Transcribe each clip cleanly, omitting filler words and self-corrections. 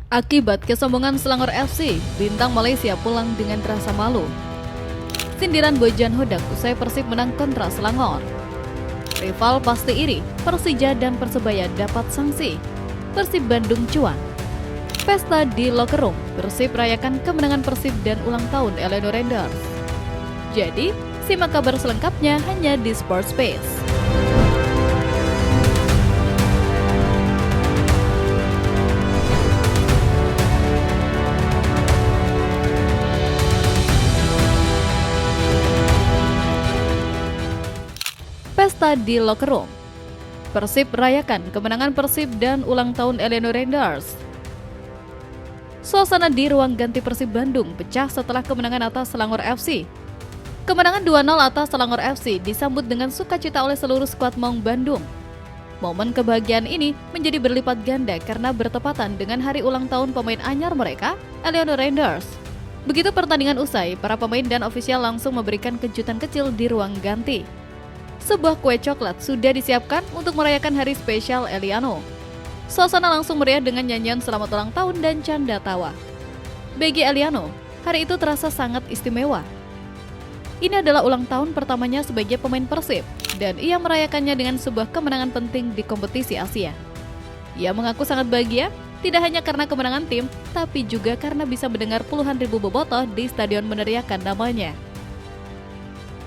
Akibat kesombongan Selangor FC, bintang Malaysia pulang dengan rasa malu. Sindiran Bojan Hodak usai Persib menang kontra Selangor. Rival pasti iri, Persija dan Persebaya dapat sanksi. Persib Bandung cuan. Pesta di locker room, Persib rayakan kemenangan Persib dan ulang tahun Eleanor Renders. Jadi, simak kabar selengkapnya hanya di Sports Space. Pesta di locker room, Persib rayakan kemenangan Persib dan ulang tahun Eleanor Renders. Suasana di ruang ganti Persib Bandung pecah setelah kemenangan atas Selangor FC. Kemenangan 2-0 atas Selangor FC disambut dengan sukacita oleh seluruh skuad Maung Bandung. Momen kebahagiaan ini menjadi berlipat ganda karena bertepatan dengan hari ulang tahun pemain anyar mereka, Eleanor Renders. Begitu pertandingan usai, para pemain dan ofisial langsung memberikan kejutan kecil di ruang ganti. Sebuah kue coklat sudah disiapkan untuk merayakan hari spesial Eliano. Suasana langsung meriah dengan nyanyian selamat ulang tahun dan canda tawa. Bagi Eliano, hari itu terasa sangat istimewa. Ini adalah ulang tahun pertamanya sebagai pemain Persib, dan ia merayakannya dengan sebuah kemenangan penting di kompetisi Asia. Ia mengaku sangat bahagia, tidak hanya karena kemenangan tim, tapi juga karena bisa mendengar puluhan ribu bobotoh di stadion meneriakan namanya.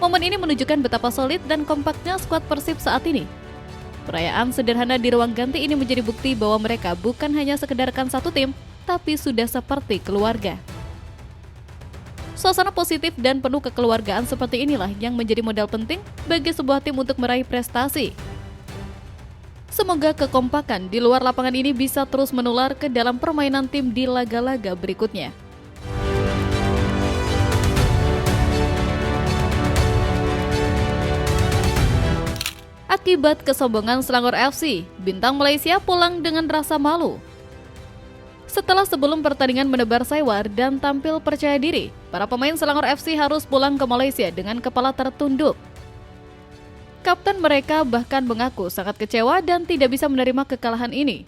Momen ini menunjukkan betapa solid dan kompaknya skuad Persib saat ini. Perayaan sederhana di ruang ganti ini menjadi bukti bahwa mereka bukan hanya sekedarkan satu tim, tapi sudah seperti keluarga. Suasana positif dan penuh kekeluargaan seperti inilah yang menjadi modal penting bagi sebuah tim untuk meraih prestasi. Semoga kekompakan di luar lapangan ini bisa terus menular ke dalam permainan tim di laga-laga berikutnya. Akibat kesombongan Selangor FC, bintang Malaysia pulang dengan rasa malu. Setelah sebelum pertandingan menebar sewar dan tampil percaya diri, para pemain Selangor FC harus pulang ke Malaysia dengan kepala tertunduk. Kapten mereka bahkan mengaku sangat kecewa dan tidak bisa menerima kekalahan ini.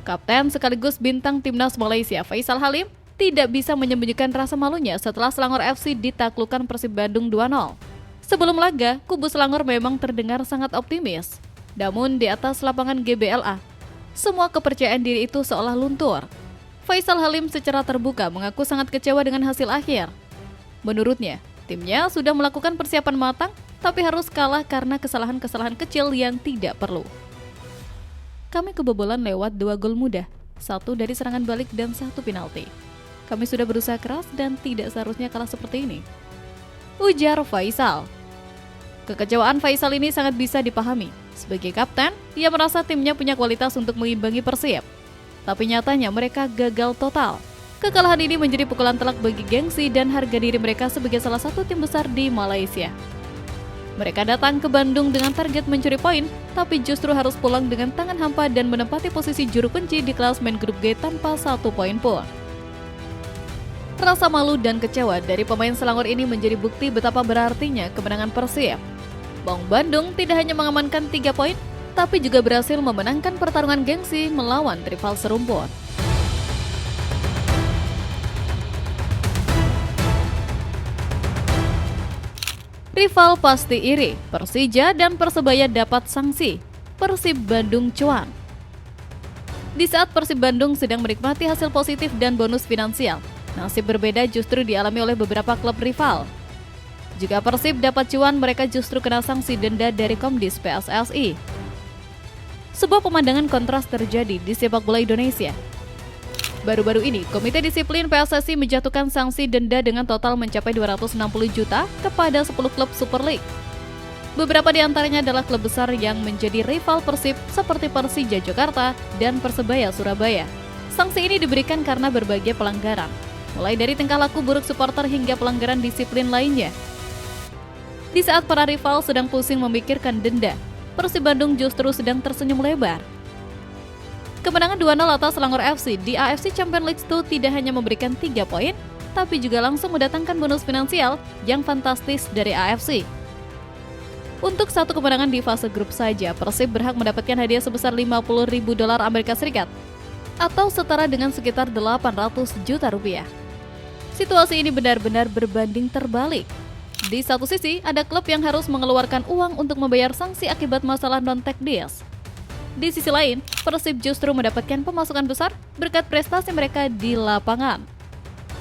Kapten sekaligus bintang timnas Malaysia, Faisal Halim, tidak bisa menyembunyikan rasa malunya setelah Selangor FC ditaklukkan Persib Bandung 2-0. Sebelum laga, kubu Selangor memang terdengar sangat optimis. Namun di atas lapangan GBLA, semua kepercayaan diri itu seolah luntur. Faisal Halim secara terbuka mengaku sangat kecewa dengan hasil akhir. Menurutnya, timnya sudah melakukan persiapan matang, tapi harus kalah karena kesalahan-kesalahan kecil yang tidak perlu. Kami kebobolan lewat 2 gol mudah, 1 dari serangan balik dan 1 penalti. Kami sudah berusaha keras dan tidak seharusnya kalah seperti ini, ujar Faisal. Kekecewaan Faisal ini sangat bisa dipahami. Sebagai kapten, ia merasa timnya punya kualitas untuk mengimbangi Persib. Tapi nyatanya mereka gagal total. Kekalahan ini menjadi pukulan telak bagi gengsi dan harga diri mereka sebagai salah satu tim besar di Malaysia. Mereka datang ke Bandung dengan target mencuri poin, tapi justru harus pulang dengan tangan hampa dan menempati posisi juru kunci di klasemen grup G tanpa 1 poin pun. Rasa malu dan kecewa dari pemain Selangor ini menjadi bukti betapa berartinya kemenangan Persib. Maung Bandung tidak hanya mengamankan 3 poin, tapi juga berhasil memenangkan pertarungan gengsi melawan rival serumpun. Rival pasti iri, Persija dan Persebaya dapat sanksi. Persib Bandung cuan. Di saat Persib Bandung sedang menikmati hasil positif dan bonus finansial, nasib berbeda justru dialami oleh beberapa klub rival. Jika Persib dapat cuan, mereka justru kena sanksi denda dari Komdis PSSI. Sebuah pemandangan kontras terjadi di sepak bola Indonesia. Baru-baru ini, Komite Disiplin PSSI menjatuhkan sanksi denda dengan total mencapai 260 juta kepada 10 klub Super League. Beberapa di antaranya adalah klub besar yang menjadi rival Persib seperti Persija Jakarta dan Persebaya Surabaya. Sanksi ini diberikan karena berbagai pelanggaran, mulai dari tingkah laku buruk supporter hingga pelanggaran disiplin lainnya. Di saat para rival sedang pusing memikirkan denda, Persib Bandung justru sedang tersenyum lebar. Kemenangan 2-0 atas Selangor FC di AFC Champions League 2 tidak hanya memberikan 3 poin, tapi juga langsung mendatangkan bonus finansial yang fantastis dari AFC. Untuk 1 kemenangan di fase grup saja, Persib berhak mendapatkan hadiah sebesar $50.000 Amerika Serikat. atau setara dengan sekitar 800 juta rupiah. Situasi ini benar-benar berbanding terbalik. Di satu sisi, ada klub yang harus mengeluarkan uang untuk membayar sanksi akibat masalah non-teknis. Di sisi lain, Persib justru mendapatkan pemasukan besar berkat prestasi mereka di lapangan.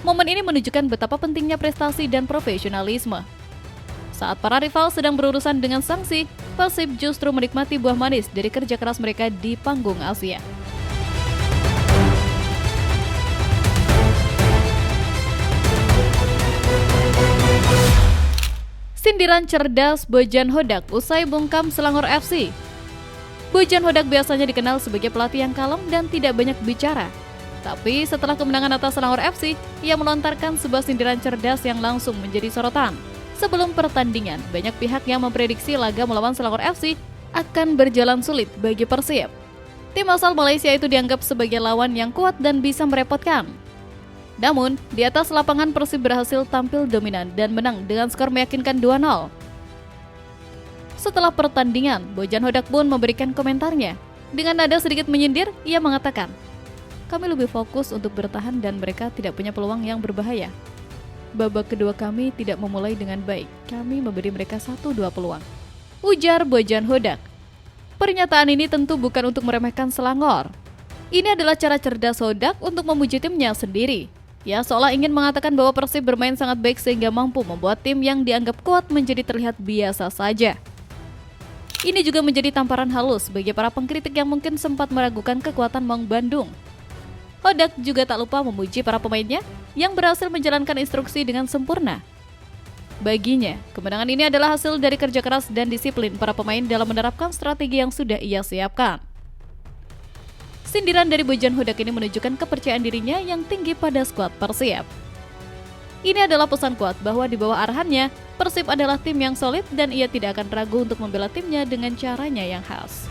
Momen ini menunjukkan betapa pentingnya prestasi dan profesionalisme. Saat para rival sedang berurusan dengan sanksi, Persib justru menikmati buah manis dari kerja keras mereka di panggung Asia. Sindiran cerdas Bojan Hodak usai bungkam Selangor FC. Bojan Hodak biasanya dikenal sebagai pelatih yang kalem dan tidak banyak bicara. Tapi setelah kemenangan atas Selangor FC, ia melontarkan sebuah sindiran cerdas yang langsung menjadi sorotan. Sebelum pertandingan, banyak pihak yang memprediksi laga melawan Selangor FC akan berjalan sulit bagi Persib. Tim asal Malaysia itu dianggap sebagai lawan yang kuat dan bisa merepotkan. Namun, di atas lapangan Persib berhasil tampil dominan dan menang dengan skor meyakinkan 2-0. Setelah pertandingan, Bojan Hodak pun memberikan komentarnya. Dengan nada sedikit menyindir, ia mengatakan, "Kami lebih fokus untuk bertahan dan mereka tidak punya peluang yang berbahaya. Babak kedua kami tidak memulai dengan baik. Kami memberi mereka 1-2 peluang," ujar Bojan Hodak. Pernyataan ini tentu bukan untuk meremehkan Selangor. Ini adalah cara cerdas Hodak untuk memuji timnya sendiri. Ia seolah ingin mengatakan bahwa Persib bermain sangat baik sehingga mampu membuat tim yang dianggap kuat menjadi terlihat biasa saja. Ini juga menjadi tamparan halus bagi para pengkritik yang mungkin sempat meragukan kekuatan Maung Bandung. Hodak juga tak lupa memuji para pemainnya yang berhasil menjalankan instruksi dengan sempurna. Baginya, kemenangan ini adalah hasil dari kerja keras dan disiplin para pemain dalam menerapkan strategi yang sudah ia siapkan. Sindiran dari Bojan Hodak ini menunjukkan kepercayaan dirinya yang tinggi pada skuad Persib. Ini adalah pesan kuat bahwa di bawah arahannya, Persib adalah tim yang solid dan ia tidak akan ragu untuk membela timnya dengan caranya yang khas.